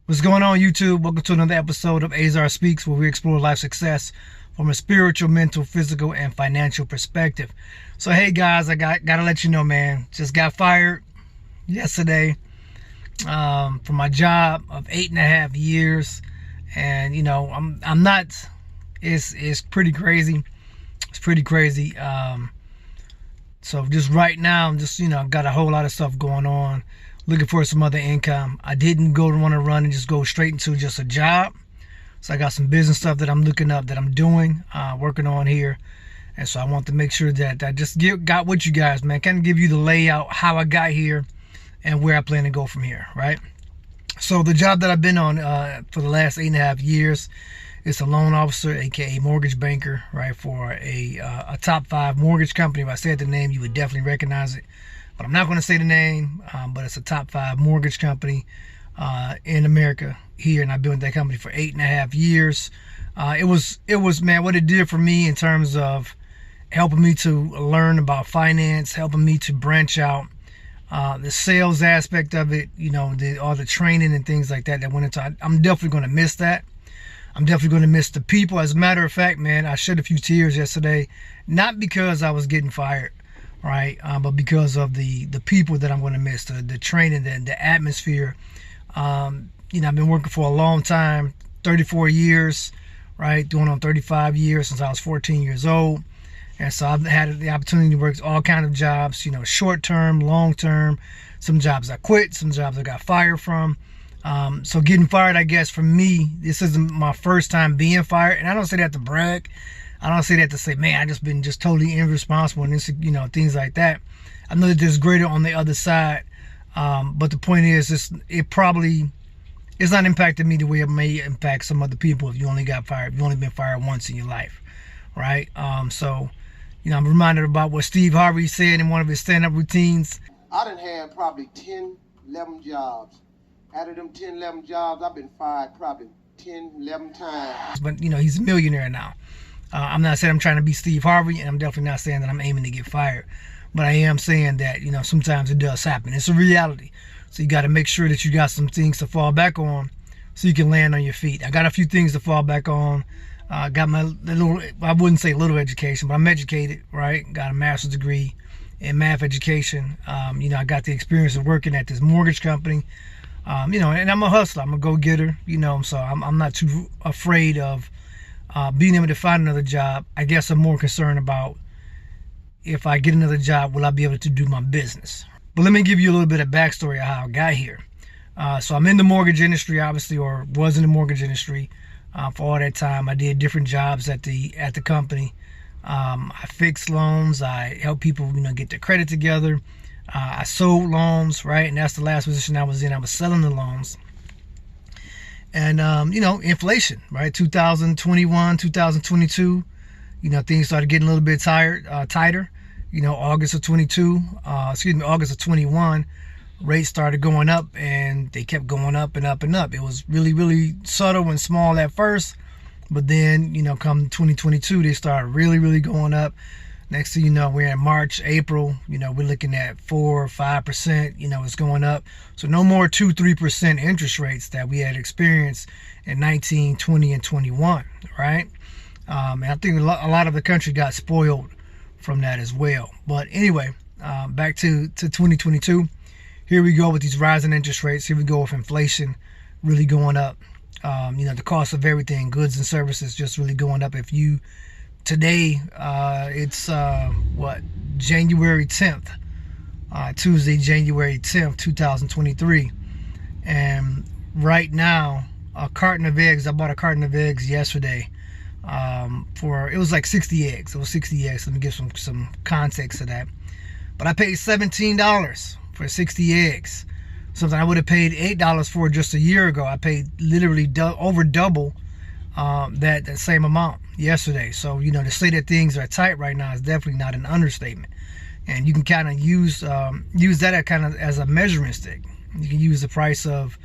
What's going on, YouTube? Welcome to another episode of Azar Speaks, where we explore life success from a spiritual, mental, physical, and financial perspective. So, hey guys, I gotta let you know, man. Just got fired yesterday from my job of 8.5 years, and I'm not. It's pretty crazy. It's pretty crazy. So just right now, I'm just got a whole lot of stuff going on. Looking for some other income. I didn't want to run and just go straight into just a job. So I got some business stuff that I'm looking up, that I'm doing, working on here. And so I want to make sure that I just got with you guys, man. Kind of give you the layout, how I got here and where I plan to go from here, right? So the job that I've been on for the last 8.5 years is a loan officer, aka mortgage banker, right, for a top 5 mortgage company. If I said the name, you would definitely recognize it. But I'm not going to say the name, but it's a top 5 mortgage company in America here, and I've been with that company for 8.5 years. It was, man, what it did for me in terms of helping me to learn about finance, helping me to branch out, the sales aspect of it, all the training and things like that went into. I'm definitely going to miss that. I'm definitely going to miss the people. As a matter of fact, man, I shed a few tears yesterday, not because I was getting fired, right, but because of the people that I'm going to miss, the training, the atmosphere. I've been working for a long time, 34 years, right, doing on 35 years since I was 14 years old. And so I've had the opportunity to work all kinds of jobs, short term, long term. Some jobs I quit, some jobs I got fired from. So getting fired, I guess, for me, this isn't my first time being fired. And I don't say that to brag. I don't say that to say, man, I just been totally irresponsible and things like that. I know that there's greater on the other side. But the point is, it's not impacted me the way it may impact some other people if you only got fired. You've only been fired once in your life, right? So I'm reminded about what Steve Harvey said in one of his stand-up routines. I done had probably 10, 11 jobs. Out of them 10, 11 jobs, I've been fired probably 10, 11 times. But, he's a millionaire now. I'm not saying I'm trying to be Steve Harvey, and I'm definitely not saying that I'm aiming to get fired. But I am saying that, sometimes it does happen. It's a reality. So you got to make sure that you got some things to fall back on so you can land on your feet. I got a few things to fall back on. Got my little, I wouldn't say little education, but I'm educated, right? Got a master's degree in math education. I got the experience of working at this mortgage company. And I'm a hustler. I'm a go-getter, so I'm not too afraid of being able to find another job. I guess I'm more concerned about, if I get another job, will I be able to do my business? But let me give you a little bit of backstory of how I got here. So I'm in the mortgage industry, obviously, or was in the mortgage industry for all that time. I did different jobs at the company. I fixed loans. I helped people, get their credit together. I sold loans, right? And that's the last position I was in. I was selling the loans. And, inflation, right? 2021, 2022, things started getting a little bit tighter. August of 21, rates started going up, and they kept going up and up and up. It was really, really subtle and small at first. But then, come 2022, they started really, really going up. Next thing you know, we're in March, April, we're looking at 4 or 5%, it's going up. So no more 2-3% interest rates that we had experienced in 19, 20, and 21, right? And I think a lot of the country got spoiled from that as well. But anyway, back to 2022. Here we go with these rising interest rates. Here we go with inflation really going up. The cost of everything, goods and services, just really going up. Today, it's January 10th, Tuesday, January 10th, 2023. And right now, a carton of eggs, I bought a carton of eggs yesterday. It was like 60 eggs. It was 60 eggs. Let me give some context to that. But I paid $17 for 60 eggs. Something I would have paid $8 for just a year ago. I paid literally over double that same amount yesterday. So to say that things are tight right now is definitely not an understatement. And you can kind of use that as a measuring stick. You can use the price of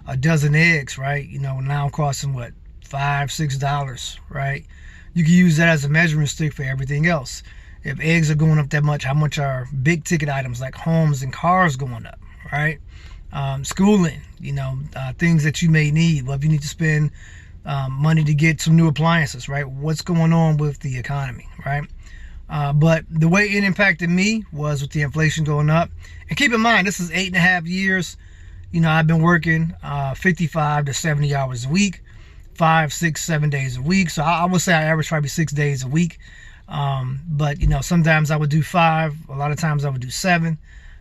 a dozen eggs, right? Now costing what, $5-6, right? You can use that as a measuring stick for everything else. If eggs are going up that much, how much are big ticket items like homes and cars going up, right? schooling, things that you may need. Well, if you need to spend money to get some new appliances, right? What's going on with the economy, right? But the way it impacted me was with the inflation going up. And keep in mind, this is 8.5 years. I've been working 55 to 70 hours a week, 5, 6, 7 days a week. So I would say I average probably 6 days a week. But sometimes I would do 5. A lot of times I would do 7.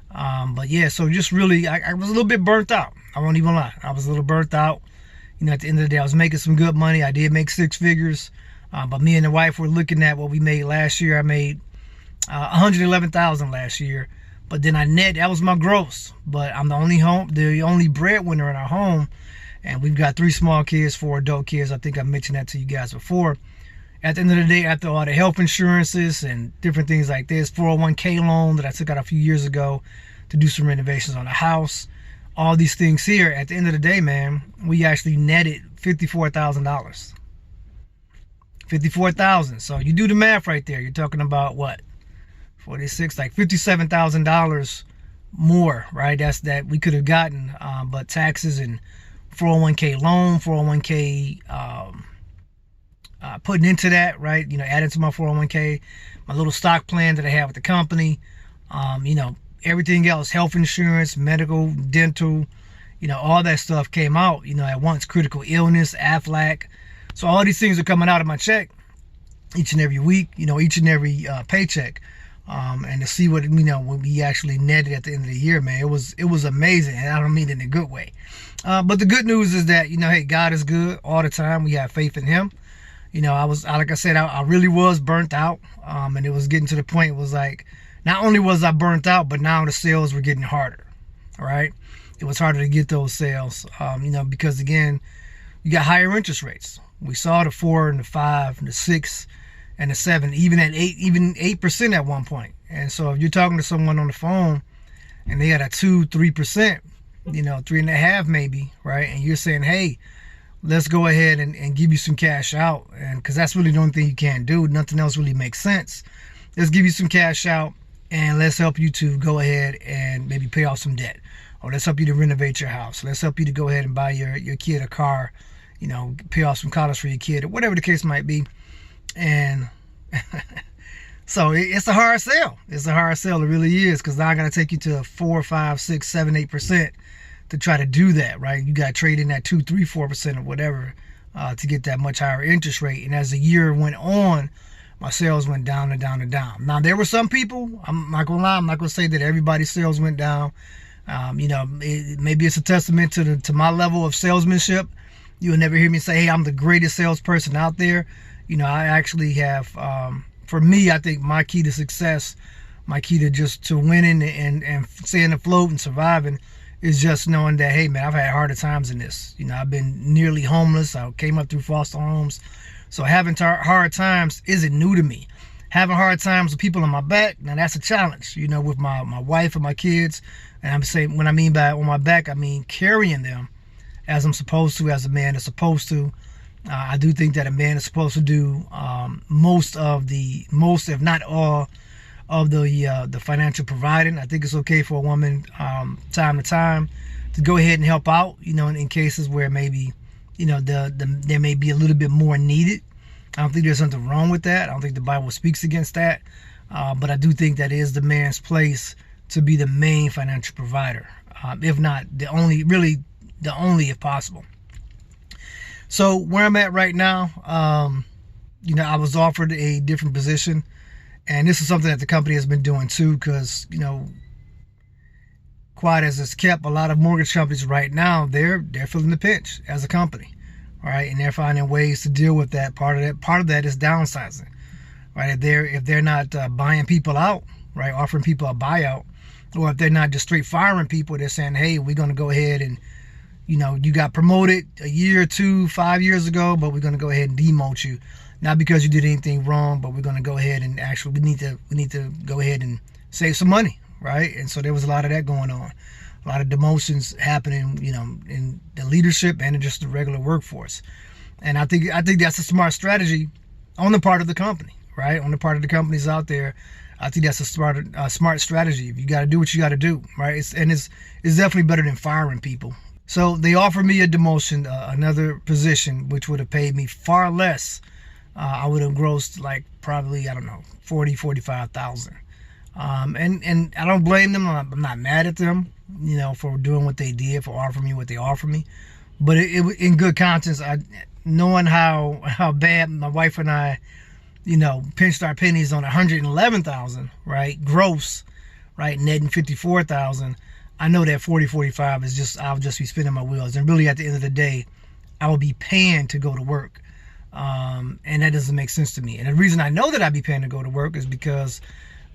But yeah, so just really, I was a little bit burnt out. I won't even lie. I was a little burnt out. At the end of the day, I was making some good money. I did make 6 figures. But me and the wife were looking at what we made last year. I made $111,000 last year. But then that was my gross. But I'm the only breadwinner in our home. And we've got 3 small kids, 4 adult kids. I think I mentioned that to you guys before. At the end of the day, after all the health insurances and different things like this, 401k loan that I took out a few years ago to do some renovations on the house, all these things here, at the end of the day, man, we actually netted $54,000. $54,000. So you do the math right there. You're talking about what? 46, like $57,000 more, right? That we could have gotten, but taxes and 401k loan, 401k putting into that, right? Adding to my 401k, my little stock plan that I have with the company, everything else, health insurance, medical, dental, all that stuff came out, at once. Critical illness, AFLAC. So all these things are coming out of my check each and every week, each and every paycheck. And to see what, when we actually netted at the end of the year, man, it was amazing. And I don't mean it in a good way. But the good news is that, hey, God is good all the time. We have faith in him. Like I said, I really was burnt out. And it was getting to the point, it was like, not only was I burnt out, but now the sales were getting harder. All right. It was harder to get those sales, because again, you got higher interest rates. We saw the 4 and the 5 and the 6 and the 7, even at 8% at one point. And so if you're talking to someone on the phone and they got a 2, 3%, 3.5 maybe, right? And you're saying, hey, let's go ahead and give you some cash out. And because that's really the only thing you can do. Nothing else really makes sense. Let's give you some cash out and let's help you to go ahead and maybe pay off some debt. Or let's help you to renovate your house. Let's help you to go ahead and buy your kid a car, pay off some college for your kid, or whatever the case might be. And so it's a hard sell. It's a hard sell. It really is, because now I got to take you to 4, 5, 6, 7, 8% to try to do that, right? You got to trade in that 2, 3, 4% or whatever to get that much higher interest rate. And as the year went on, my sales went down and down and down. Now, there were some people, I'm not going to lie, I'm not going to say that everybody's sales went down. Maybe it's a testament to my level of salesmanship. You'll never hear me say, hey, I'm the greatest salesperson out there. I actually have, for me, I think my key to success, my key to winning and staying afloat and surviving is just knowing that, hey, man, I've had harder times in this. I've been nearly homeless. I came up through foster homes. So having hard times isn't new to me. Having hard times with people on my back, now that's a challenge, with my wife and my kids. And I'm saying, when I mean by on my back, I mean carrying them as I'm supposed to, as a man is supposed to. I do think that a man is supposed to do most, if not all, of the financial providing. I think it's okay for a woman time to time to go ahead and help out, in cases where maybe, there may be a little bit more needed. I don't think there's something wrong with that. I don't think the Bible speaks against that. But I do think that is the man's place to be the main financial provider, if not the only if possible. So where I'm at right now, I was offered a different position, and this is something that the company has been doing too, because, quiet as it's kept, a lot of mortgage companies right now, they're feeling the pinch as a company, right? And they're finding ways to deal with that. Part of that is downsizing, right? If they're not buying people out, right, offering people a buyout, or if they're not just straight firing people, they're saying, hey, we're going to go ahead and, you got promoted a year or 2, 5 years ago, but we're going to go ahead and demote you. Not because you did anything wrong, but we're going to go ahead and actually, we need to go ahead and save some money, right? And so there was a lot of that going on. A lot of demotions happening, in the leadership and in just the regular workforce. And I think that's a smart strategy on the part of the company, right? On the part of the companies out there. I think that's a smart strategy. You got to do what you got to do, right? It's definitely better than firing people. So they offered me a demotion, another position, which would have paid me far less. I would have grossed like probably, I don't know, 45,000. And I don't blame them. I'm not mad at them, for doing what they did, for offering me what they offered me. But it in good conscience, knowing how bad my wife and I, pinched our pennies on 111,000, right, gross, right, netting 54,000. I know that 45 is just, I'll just be spinning my wheels. And really at the end of the day, I will be paying to go to work. And that doesn't make sense to me. And the reason I know that I'd be paying to go to work is because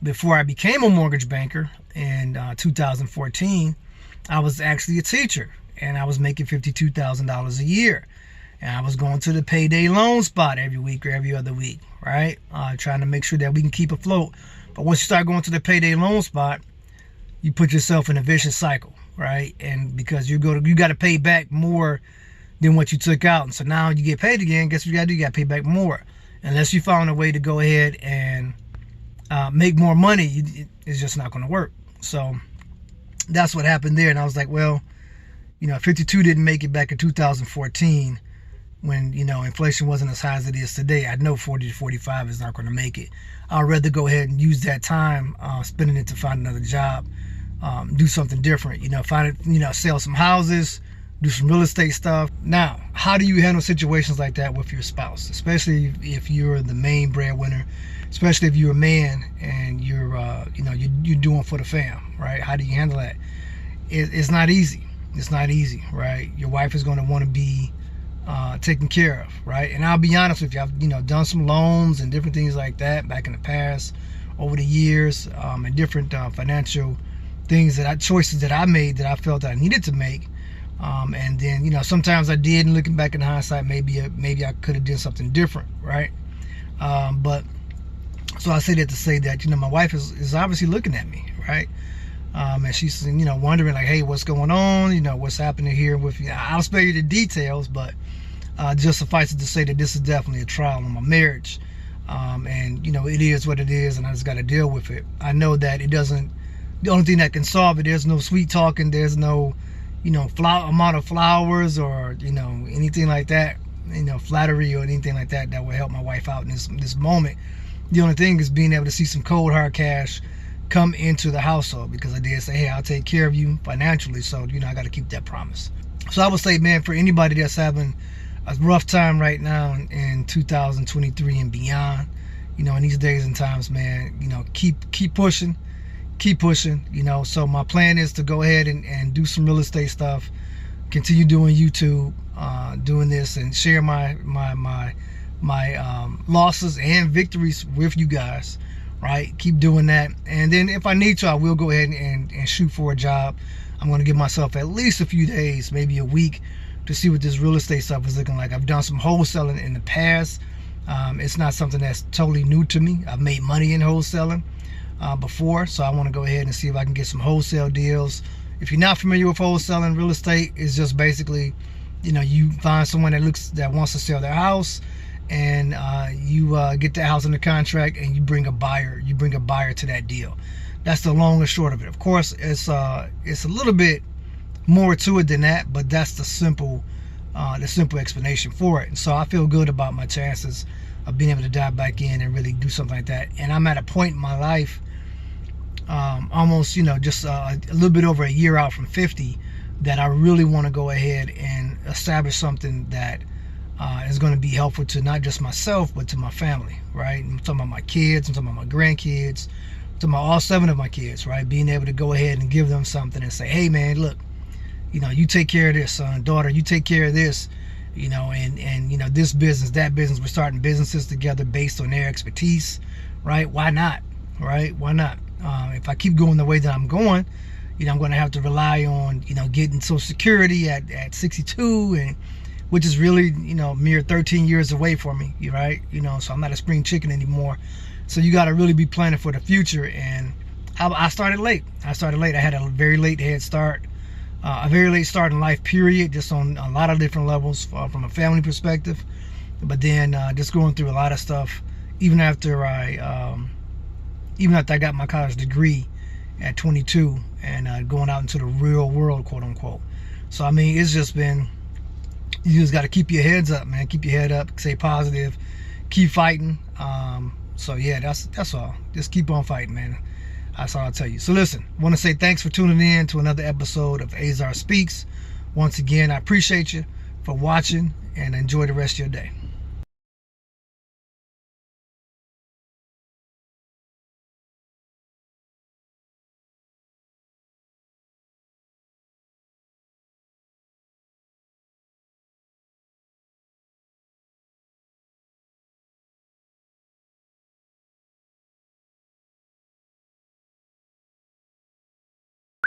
before I became a mortgage banker in 2014, I was actually a teacher and I was making $52,000 a year. And I was going to the payday loan spot every week or every other week, right? Trying to make sure that we can keep afloat. But once you start going to the payday loan spot, you put yourself in a vicious cycle, right? And because you got to pay back more than what you took out. And so now you get paid again. Guess what you got to do? You got to pay back more. Unless you found a way to go ahead and make more money, it's just not going to work. So that's what happened there. And I was like, well, 52 didn't make it back in 2014 when, inflation wasn't as high as it is today. I know 40 to 45 is not going to make it. I'd rather go ahead and use that time spending it to find another job, do something different, sell some houses, do some real estate stuff. Now, how do you handle situations like that with your spouse, especially if you're the main breadwinner, especially if you're a man and you're doing for the fam, right? How do you handle that? It's not easy. It's not easy, right? Your wife is going to want to be taken care of, right? And I'll be honest with you, I've done some loans and different things like that back in the past, over the years, and different financial things choices that I made that I felt that I needed to make. And then, sometimes I did, and looking back in hindsight, maybe I could have done something different, right? But so I say that to say that, my wife is obviously looking at me, right? And she's, wondering like, hey, what's going on? What's happening here with you? I'll spare you the details, but just suffice it to say that this is definitely a trial in my marriage. And, it is what it is, and I just got to deal with it. I know that the only thing that can solve it, there's no sweet talking, there's no, amount of flowers or, anything like that, flattery or anything like that will help my wife out in this moment. The only thing is being able to see some cold hard cash come into the household, because I did say, hey, I'll take care of you financially. So, I got to keep that promise. So I would say, man, for anybody that's having a rough time right now in 2023 and beyond, in these days and times, man, keep pushing. So my plan is to go ahead and do some real estate stuff, continue doing YouTube, doing this, and share my losses and victories with you guys, right? Keep doing that. And then if I need to, I will go ahead and shoot for a job. I'm going to give myself at least a few days, maybe a week, to see what this real estate stuff is looking like. I've done some wholesaling in the past. It's not something that's totally new to me. I've made money in wholesaling before, so I want to go ahead and see if I can get some wholesale deals. If you're not familiar with wholesaling real estate, it's just basically, you find someone that wants to sell their house, and you get that house under contract, and you bring a buyer to that deal. That's the long and short of it. Of course, it's a little bit more to it than that, but that's the simple explanation for it. And so I feel good about my chances of being able to dive back in and really do something like that. And I'm at a point in my life, almost, just a little bit over a year out from 50, that I really want to go ahead and establish something that is going to be helpful to not just myself, but to my family, right? I'm talking about my kids, I'm talking about my grandkids, I'm talking about all 7 of my kids, right? Being able to go ahead and give them something and say, hey man, look, you take care of this, son, daughter, you take care of this, and this business, that business, we're starting businesses together based on their expertise, right? Why not, right? Why not? If I keep going the way that I'm going, I'm going to have to rely on, getting Social Security at 62, and which is really, mere 13 years away for me, right? So I'm not a spring chicken anymore. So you got to really be planning for the future. And I started late. I had a very late head start, a very late start in life, period, just on a lot of different levels from a family perspective. But then just going through a lot of stuff, even after I even after I got my college degree at 22 and going out into the real world, quote unquote. So I mean, it's just been, you just got to keep your heads up, man. Keep your head up, stay positive, keep fighting. So yeah, that's all. Just keep on fighting, man. That's all I'll tell you. So listen, I want to say thanks for tuning in to another episode of Azar Speaks. Once again, I appreciate you for watching, and enjoy the rest of your day.